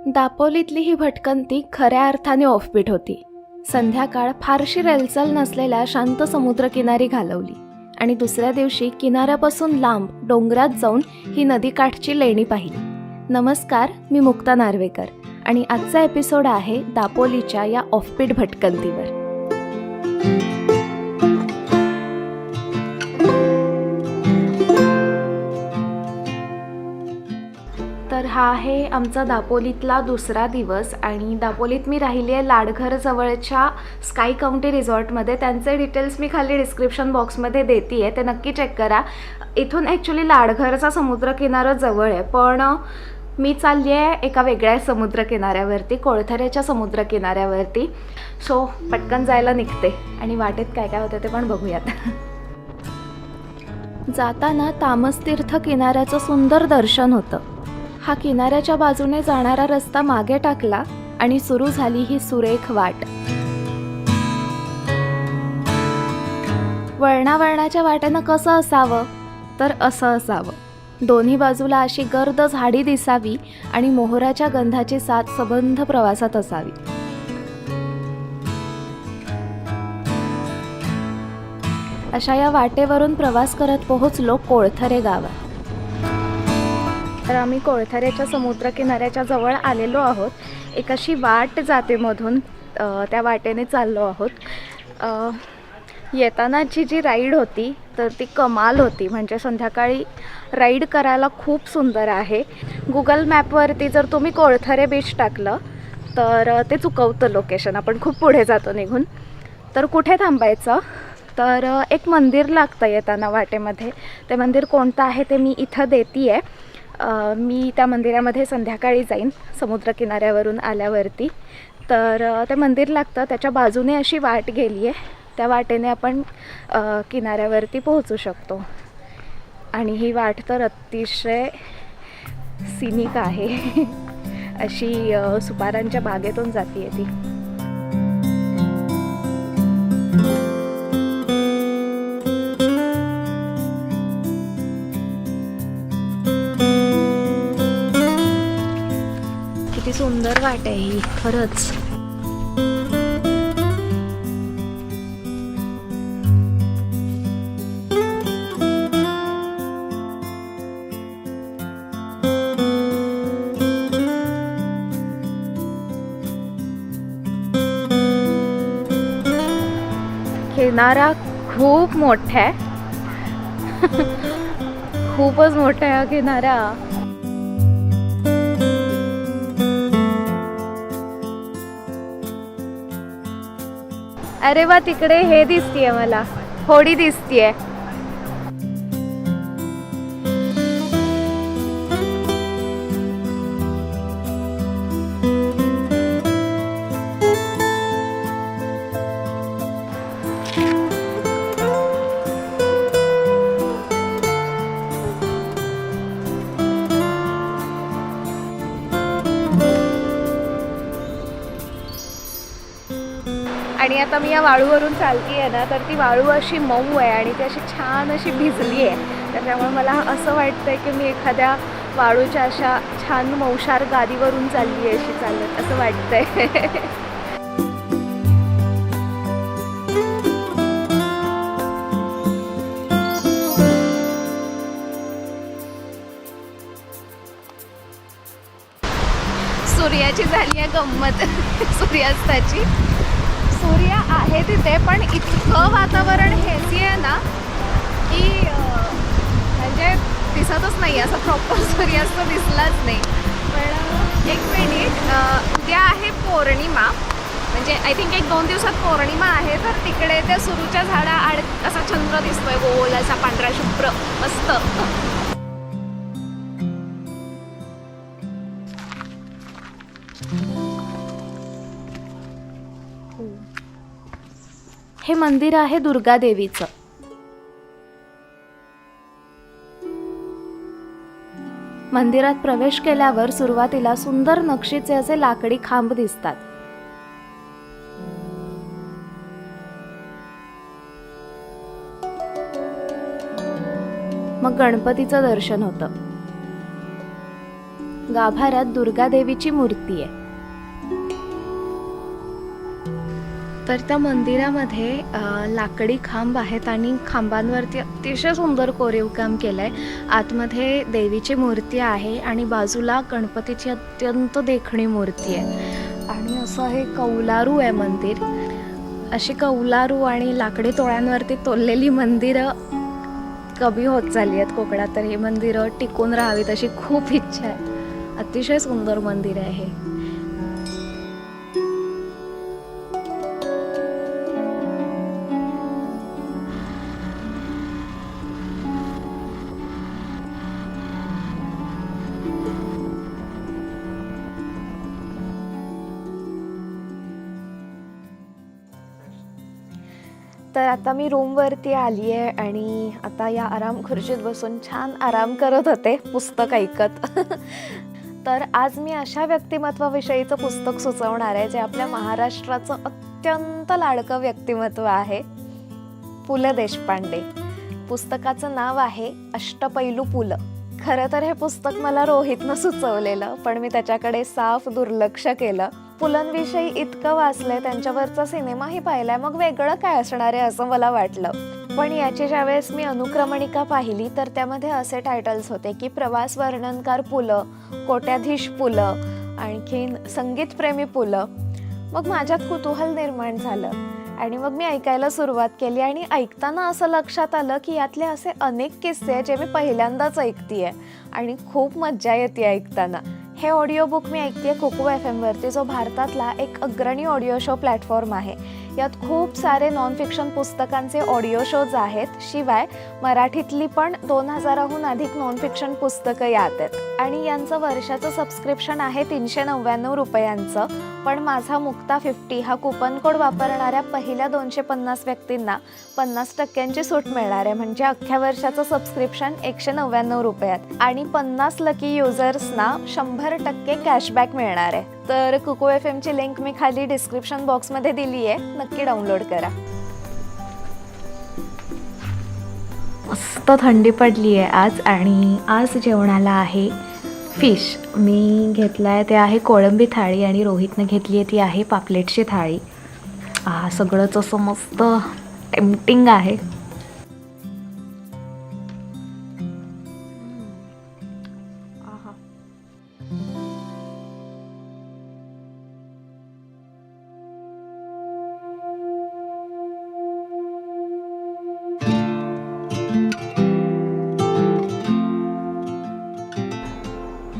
दापोलीतली ही भटकंती खऱ्या अर्थाने ऑफबीट होती. संध्याकाळ फारशी रेलचाल नसलेल्या शांत समुद्रकिनारी घालवली आणि दुसऱ्या दिवशी किनाऱ्यापासून लांब डोंगरात जाऊन ही नदीकाठची लेणी पाहिली. नमस्कार, मी मुक्ता नार्वेकर आणि आजचा एपिसोड आहे दापोलीच्या या ऑफबीट भटकंतीवर. तर हा आहे आमचा दापोलीतला दुसरा दिवस आणि दापोलीत मी राहिली आहे लाडघर जवळच्या स्काय काउंटी रिसॉर्टमध्ये. त्यांचे डिटेल्स मी खाली डिस्क्रिप्शन बॉक्समध्ये देते आहे, ते नक्की चेक करा. इथून ॲक्च्युली लाडघरचा समुद्रकिनारा जवळ आहे, पण मी चालली आहे एका वेगळ्या समुद्रकिनाऱ्यावरती, कोळथऱ्याच्या समुद्रकिनाऱ्यावरती. सो पटकन जायला निघते आणि वाटेत काय काय होतं ते पण बघूयात. जाताना तामसतीर्थ किनाऱ्याचं सुंदर दर्शन होतं. हा किनाऱ्याच्या बाजूने जाणारा रस्ता मागे टाकला आणि सुरू झाली ही सुरेख वाट. वळणावळणाच्या वाटेनं कसं असावं तर असं असावं. दोन्ही बाजूला अशी गर्द झाडी दिसावी आणि मोहराच्या गंधाची साथ सबंध प्रवासात असावी. अशा या वाटेवरून प्रवास करत पोहोचलो कोळथरे गावात. तर आम्ही कोळथऱ्याच्या समुद्रकिनाऱ्याच्या जवळ आलेलो आहोत. एक अशी वाट जाते मधून, त्या वाटेने चाललो आहोत. येतानाची जी राईड होती तर ती कमाल होती. म्हणजे संध्याकाळी राईड करायला खूप सुंदर आहे. गुगल मॅपवरती जर तुम्ही कोळथरे बीच टाकलं तर ते चुकवतं लोकेशन, आपण खूप पुढे जातो निघून. तर कुठे थांबायचं तर एक मंदिर लागतं येताना वाटेमध्ये. ते मंदिर कोणतं आहे ते मी इथं देते आहे. मी त्या मंदिरामध्ये संध्याकाळी जाईन समुद्रकिनाऱ्यावरून आल्यावरती. तर ते मंदिर लागतं, त्याच्या बाजूने अशी वाट गेली आहे, त्या वाटेने आपण किनाऱ्यावरती पोहोचू शकतो. आणि ही वाट तर अतिशय सिनिक आहे. अशी सुपारांच्या बागेतून जाते ती. किती सुंदर वाट आहे ही खरंच. किनारा खूप मोठा आहे. खूपच मोठा आहे हा किनारा. अरे वा, तिकडे हे दिसतीये मला, होडी दिसतीये. आणि आता मी या वाळूवरून चालती आहे ना, तर ती वाळू अशी मऊ आहे आणि ती अशी छान अशी भिजली आहे. तर त्यामुळे मला असं वाटतंय की मी एखाद्या वाळूच्या अशा छान मऊशार गादीवरून चालली आहे, अशी चालत असं वाटतंय. सूर्याची झाली आहे गंमत. सूर्यास्ताची. सूर्य आहे तिथे, पण इतकं वातावरण हेजी आहे ना की म्हणजे दिसतच नाही, असं प्रॉपर सूर्यास्त दिसलाच नाही. पण एक मिनिट, उद्या आहे पौर्णिमा, म्हणजे आय थिंक 1-2 दिवसात पौर्णिमा आहे. तर तिकडे त्या सुरूच्या झाडाआड असा चंद्र दिसतोय, गोल असा पांढरा शुभ्र मस्त. हे मंदिर आहे दुर्गादेवीचं. मंदिरात प्रवेश केल्यावर सुरुवातीला सुंदर नक्षीचे असे लाकडी खांब दिसतात. मग गणपतीचं दर्शन होतं. गाभाऱ्यात दुर्गादेवीची मूर्ती आहे. तर त्या मंदिरामध्ये लाकडी खांब आहेत आणि खांबांवरती अतिशय सुंदर कोरीव काम केलं आहे. आतमध्ये देवीची मूर्ती आहे आणि बाजूला गणपतीची अत्यंत देखणी मूर्ती आहे. आणि असं हे कौलारू आहे मंदिर. अशी कौलारू आणि लाकडी तोळ्यांवरती तोललेली मंदिरं कमी होत चालली आहेत कोकणात, तर ही मंदिरं टिकून राहावीत अशी खूप इच्छा आहे. अतिशय सुंदर मंदिर आहे हे. तर आता मी रूमवरती आली आहे आणि आता या आराम खुर्चीत बसून छान आराम करत होते पुस्तक ऐकत. तर आज मी अशा व्यक्तिमत्वाविषयीचं पुस्तक सुचवणार आहे जे आपल्या महाराष्ट्राचं अत्यंत लाडकं व्यक्तिमत्व आहे, पु ल देशपांडे. पुस्तकाचं नाव आहे अष्टपैलू पु ल. खरं तर हे पुस्तक मला रोहितनं सुचवलेलं, पण मी त्याच्याकडे साफ दुर्लक्ष केलं. पुलंविषयी इतकं वाचलंय, त्यांच्यावरचा सिनेमाही पाहिलाय, मग वेगळं काय असणार आहे असं मला वाटलं. पण याची ज्यावेळेस मी अनुक्रमणिका पाहिली तर त्यामध्ये असे टायटल्स होते की प्रवास वर्णनकार पु ल, कोट्याधीश पु ल, आणखीन संगीतप्रेमी पु ल. मग माझ्यात कुतूहल निर्माण झालं आणि मग मी ऐकायला सुरुवात केली. आणि ऐकताना असं लक्षात आलं की यातले असे अनेक किस्से जे मी पहिल्यांदाच ऐकतेय आणि खूप मज्जा येते ऐकताना. हे ऑडिओ बुक मी ऐकते कुकू FM वरती, जो भारतातला एक अग्रणी ऑडिओ शो प्लॅटफॉर्म आहे. यात खूप सारे नॉन फिक्शन पुस्तकांचे ऑडिओ शोज आहेत. शिवाय मराठीतली पण 2000हून अधिक नॉन फिक्शन पुस्तकं यात आहेत. आणि यांचं वर्षाचं सबस्क्रिप्शन आहे 399 रुपयांचं. पण माझा मुक्ता 50 हा कुपन कोड वापरणाऱ्या पहिल्या 250 व्यक्तींना 50% सूट मिळणार आहे. म्हणजे अख्ख्या वर्षाचं सबस्क्रिप्शन 199 रुपयात आणि 50 लकी युजर्सना 100% कॅशबॅक मिळणार आहे. तर कुकू FMची लिंक मी खाली डिस्क्रिप्शन बॉक्समध्ये दिली आहे, नक्की डाउनलोड करा. मस्त थंडी पडली आहे आज आणि आज जेवणाला आहे फिश. मी घेतला आहे ते आहे कोळंबी थाळी आणि रोहितने घेतली आहे ती आहे पापलेटची थाळी. सगळंच असं मस्त टेम्पटिंग आहे.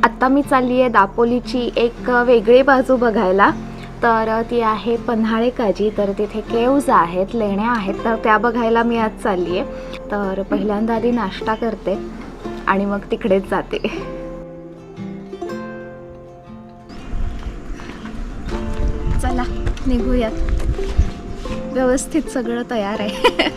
आता मी चालली आहे दापोलीची एक वेगळी बाजू बघायला. तर ती आहे पन्हाळे काजी. तर तिथे केव्ज आहेत, लेण्या आहेत, तर त्या बघायला मी आज चालली आहे. तर पहिल्यांदा आधी नाश्ता करते आणि मग तिकडेच जाते. चला निघूयात. व्यवस्थित सगळं तयार आहे.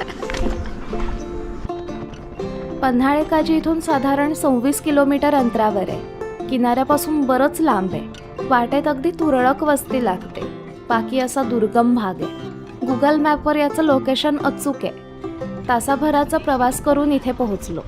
पन्हाळे काजी इथून साधारण 26 किलोमीटर अंतरावर आहे. किनाऱ्यापासून बरंच लांब आहे. वाटेत अगदी तुरळक वस्ती लागते. बाकी असा दुर्गम भाग आहे. गुगल मॅपवर याचं लोकेशन अचूक आहे. तासाभराचा प्रवास करून इथे पोहोचलो.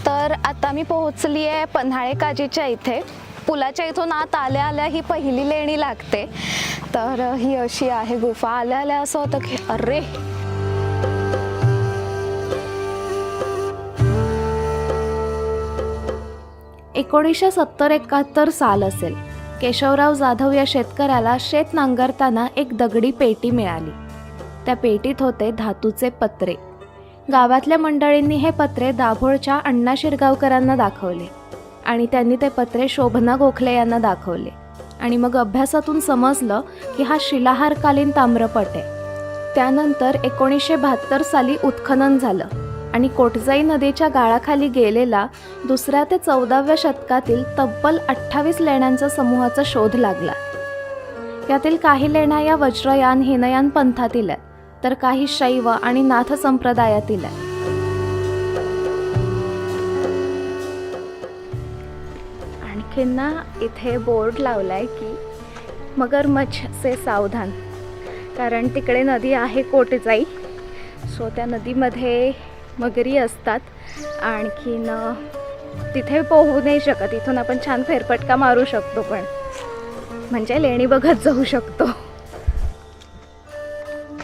तर आता मी पोहोचली आहे पन्हाळे काजीच्या इथे. पुलाच्या इथून आत आल्या आल्या ही पहिली लेणी लागते. तर ही अशी आहे गुफा. आल्या आल्या असं होतं की अरे, एकोणीसशे 70-71 साल असेल. केशवराव जाधव या शेतकऱ्याला शेत नांगरताना एक दगडी पेटी मिळाली. त्या पेटीत होते धातूचे पत्रे. गावातल्या मंडळींनी हे पत्रे दाभोळच्या अण्णा शिरगावकरांना दाखवले आणि त्यांनी ते पत्रे शोभना गोखले यांना दाखवले. आणि मग अभ्यासातून समजलं की हा शिलाहारकालीन ताम्रपट आहे. त्यानंतर 1972 साली उत्खनन झालं आणि कोटजाई नदीच्या गाळाखाली गेलेला 2ऱ्या ते 14व्या शतकातील तब्बल 28 लेण्यांचा समूहाचा शोध लागला. यातील काही लेण्या या वज्रयान हिनयान पंथातील आहेत, तर काही शैव आणि नाथ संप्रदायातील आहेत. आणखीन ना इथे बोर्ड लावलाय की मगरमच्छ से सावधान. कारण तिकडे नदी आहे कोटजाई. सो त्या नदीमध्ये मगरी असतात. आणखीन तिथे पोहू नाही शकत. इथून आपण छान फेरफटका मारू शकतो, पण म्हणजे लेणी बघत जाऊ शकतो.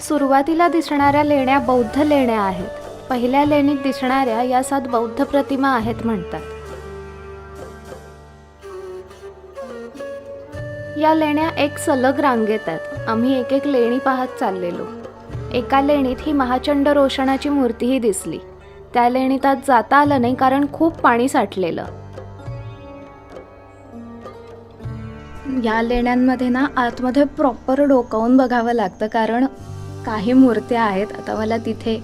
सुरुवातीला दिसणाऱ्या लेण्या बौद्ध लेण्या आहेत. पहिल्या लेणीत दिसणाऱ्या या 7 बौद्ध प्रतिमा आहेत म्हणतात. या लेण्या एक सलग रांगेत आहेत. आम्ही एक एक लेणी पाहत चाललेलो. एका लेणीत ही महाचंड रोषणाची मूर्तीही दिसली. त्या लेणीत आत जाता आलं नाही कारण खूप पाणी साठलेलं. या लेण्यांमध्ये ना आतमध्ये प्रॉपर डोकावून बघावं लागतं, कारण काही मूर्त्या आहेत. आता मला तिथे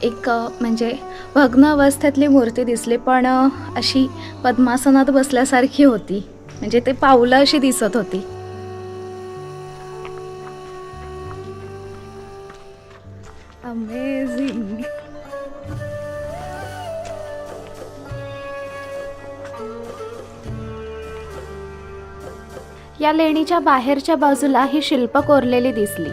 एक म्हणजे भग्न अवस्थेतली मूर्ती दिसली, पण अशी पद्मासनात बसल्यासारखी होती. म्हणजे ते पावलं अशी दिसत होती. अमेझिंग. या लेणीच्या बाहेरच्या बाजूला ही शिल्प कोरलेली दिसली.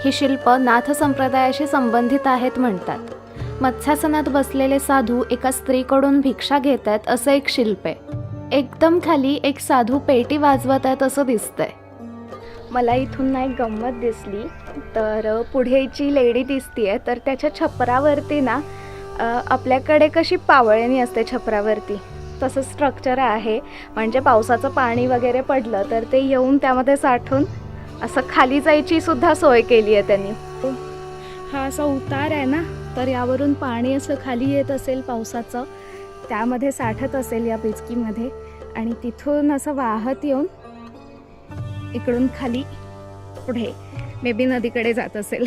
ही शिल्प नाथ संप्रदायाशी संबंधित आहेत म्हणतात. मत्स्यासनात बसलेले साधू एका स्त्रीकडून भिक्षा घेत आहेत असं एक शिल्प आहे. एकदम खाली एक साधू पेटी वाजवत आहेत असं दिसतंय. मला इथून ना एक गंमत दिसली. तर पुढे जी लेडी दिसतीये तर त्याच्या छपरावरती ना आपल्याकडे कशी पावळणी असते छपरावरती, तसं स्ट्रक्चर आहे. म्हणजे पावसाचं पाणी वगैरे पडलं तर ते येऊन त्यामध्ये साठून असं खाली जायची सुद्धा सोय केली आहे त्यांनी. हा असा उतार आहे ना, तर यावरून पाणी असं खाली येत असेल पावसाचं, त्यामध्ये साठत असेल या पिचकीमध्ये, आणि तिथून असं वाहत येऊन इकडून खाली पुढे मे बी नदीकडे जात असेल.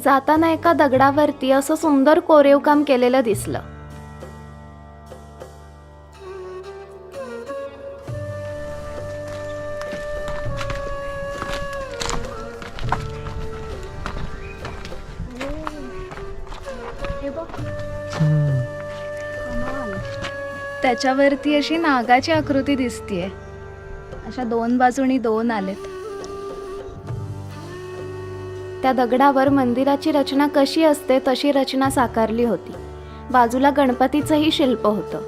जाताना एका दगडावरती असं सुंदर कोरीव काम केलेलं दिसलं. त्याच्यावरती अशी नागाची आकृती दिसतीये. अशा 2 बाजूनी 2 आलेत. त्या दगडावर मंदिराची रचना कशी असते तशी रचना साकारली होती. बाजूला गणपतीचंही शिल्प होतं.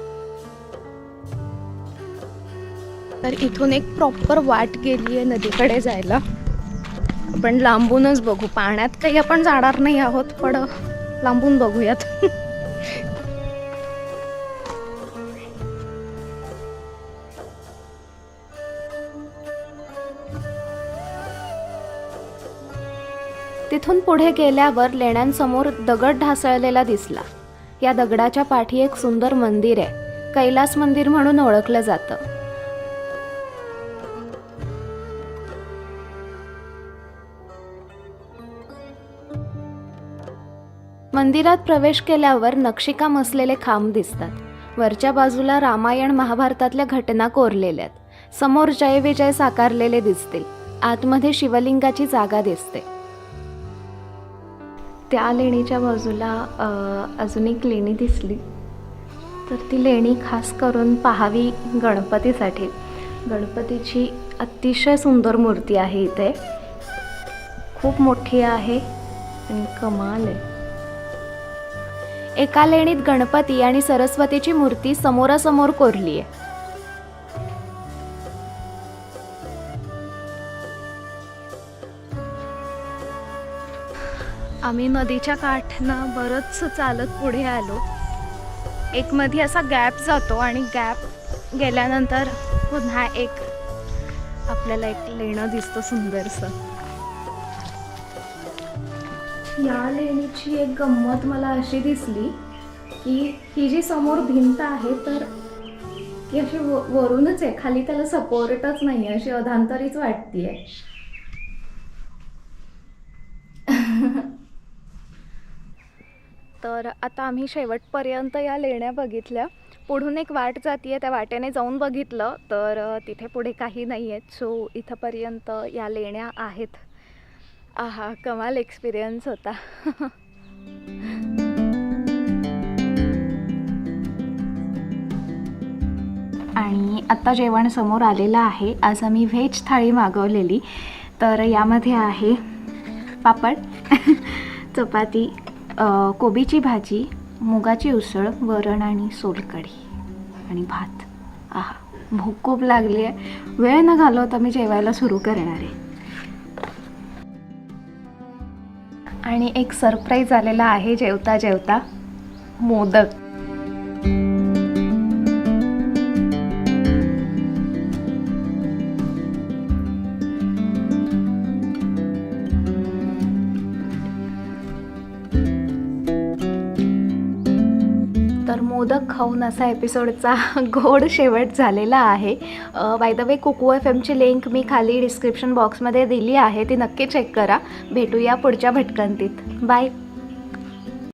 तर इथून एक प्रॉपर वाट गेली आहे नदीकडे जायला. आपण लांबूनच बघू. पाण्यात काही आपण जाणार नाही आहोत, पण लांबून बघूयात. तिथून पुढे गेल्यावर लेण्यांसमोर दगड ढासळलेला दिसला. या दगडाच्या पाठी एक सुंदर मंदिर आहे. कैलास मंदिर म्हणून ओळखलं जातं. मंदिरात प्रवेश केल्यावर नक्षीकाम असलेले खांब दिसतात. वरच्या बाजूला रामायण महाभारतातल्या घटना कोरलेल्या आहेत. समोर जय विजय साकारलेले दिसतील. आतमध्ये शिवलिंगाची जागा दिसते. त्या लेणीच्या बाजूला अजून एक लेणी दिसली. तर ती लेणी खास करून पाहावी गणपतीसाठी. गणपतीची अतिशय सुंदर मूर्ती आहे इथे. खूप मोठी आहे आणि कमाल आहे. एका लेणीत गणपती आणि सरस्वतीची मूर्ती समोरासमोर कोरली आहे. आम्ही नदीच्या काठनं बरंच चालत पुढे आलो. एक मध्ये असा गॅप जातो आणि गॅप गेल्यानंतर पुन्हा एक आपल्याला एक लेणं दिसतं सुंदरसं. या लेणीची एक गंमत मला अशी दिसली की ही जी समोर भिंत आहे तर ती अशी वरूनच आहे, खाली त्याला सपोर्टच नाही, अशी अधांतरीच वाटतीये. तर आता आम्ही शेवटपर्यंत या लेण्या बघितल्या. पुढून एक वाट जातीये, त्या वाटेने जाऊन बघितलं तर तिथे पुढे काही नाही आहेत. सो इथंपर्यंत या लेण्या आहेत. आहा, कमाल एक्सपिरियन्स होता. आणि आत्ता जेवण समोर आलेलं आहे. आज आम्ही व्हेज थाळी मागवलेली. तर यामध्ये आहे पापड, चपाती, कोबीची भाजी, मुगाची उसळ, वरण आणि सोलकढी आणि भात. आहा, भूक खूप लागली आहे. वेळ न घालवता मी जेवायला सुरू करणार आहे. आणि एक सरप्राईज आलेला आहे जेवता जेवता, मोदक. तर मोदक खाऊन असा एपिसोडचा गोड शेवट झालेला आहे. बाय द वे, कुकू FM ची लिंक मी खाली डिस्क्रिप्शन बॉक्समध्ये दिली आहे, ती नक्की चेक करा. भेटूया पुढच्या भटकंतीत. बाय.